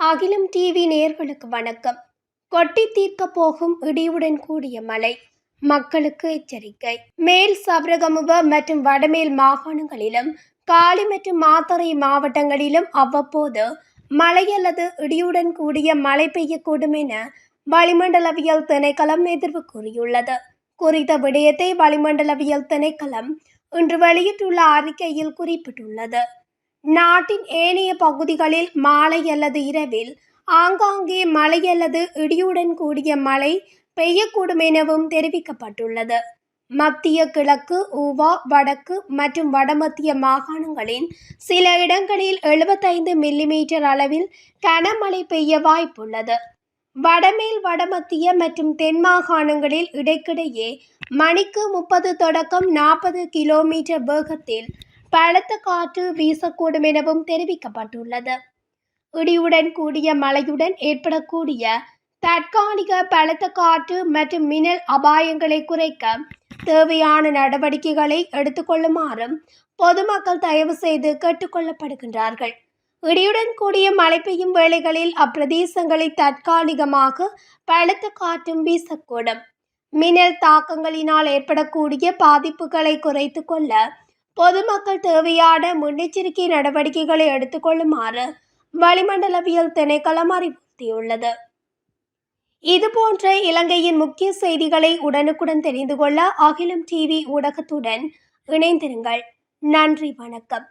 அகிலம் டிவி நேயர்களுக்கு வணக்கம். கொட்டி தீர்க்க போகும் இடியுடன் கூடிய மழை, மக்களுக்கு எச்சரிக்கை. மேல் சப்ரகமுவ மற்றும் வடமேல் மாகாணங்களிலும் காலி மற்றும் மாத்தறை மாவட்டங்களிலும் அவ்வப்போது மழை அல்லது இடியுடன் கூடிய மழை பெய்யக்கூடும் என வளிமண்டலவியல் திணைக்களம் எதிர்வு கூறியுள்ளது. குறித்த விடயத்தை வளிமண்டலவியல் திணைக்களம் இன்று வெளியிட்டுள்ள அறிக்கையில் குறிப்பிட்டுள்ளது. நாட்டின் ஏனைய பகுதிகளில் மாலை அல்லது இரவில் ஆங்காங்கே மழை அல்லது இடியுடன் கூடிய மழை பெய்யக்கூடும் எனவும் தெரிவிக்கப்பட்டுள்ளது. மத்திய கிழக்கு, ஊவா, வடக்கு மற்றும் வடமத்திய மாகாணங்களின் சில இடங்களில் 75 மில்லிமீட்டர் அளவில் கனமழை பெய்ய வாய்ப்புள்ளது. வடமேல், வடமத்திய மற்றும் தென் மாகாணங்களில் இடைக்கிடையே மணிக்கு 30 தொடக்கம் 40 கிலோமீட்டர் வேகத்தில் பலத்த காற்று வீசக்கூடும் எனவும் தெரிவிக்கப்பட்டுள்ளது. இடியுடன் கூடிய மழையுடன் ஏற்படக்கூடிய தற்காலிக பலத்த காற்று மற்றும் மின்னல் அபாயங்களை குறைக்க தேவையான நடவடிக்கைகளை எடுத்துக்கொள்ளுமாறும் பொதுமக்கள் தயவு செய்து கேட்டுக்கொள்ளப்படுகின்றார்கள். இடியுடன் கூடிய மழை பெய்யும் வேளைகளில் அப்பிரதேசங்களில் தற்காலிகமாக பலத்த காற்றும் வீசக்கூடும். மின்னல் தாக்கங்களினால் ஏற்படக்கூடிய பாதிப்புகளை குறைத்து கொள்ள பொதுமக்கள் தேவையான முன்னெச்சரிக்கை நடவடிக்கைகளை எடுத்துக்கொள்ளுமாறு வளிமண்டலவியல் திணைக்களம் அறிவுறுத்தியுள்ளது. இதுபோன்ற இலங்கையின் முக்கிய செய்திகளை உடனுக்குடன் தெரிந்து கொள்ள அகிலம் டிவி ஊடகத்துடன் இணைந்திருங்கள். நன்றி, வணக்கம்.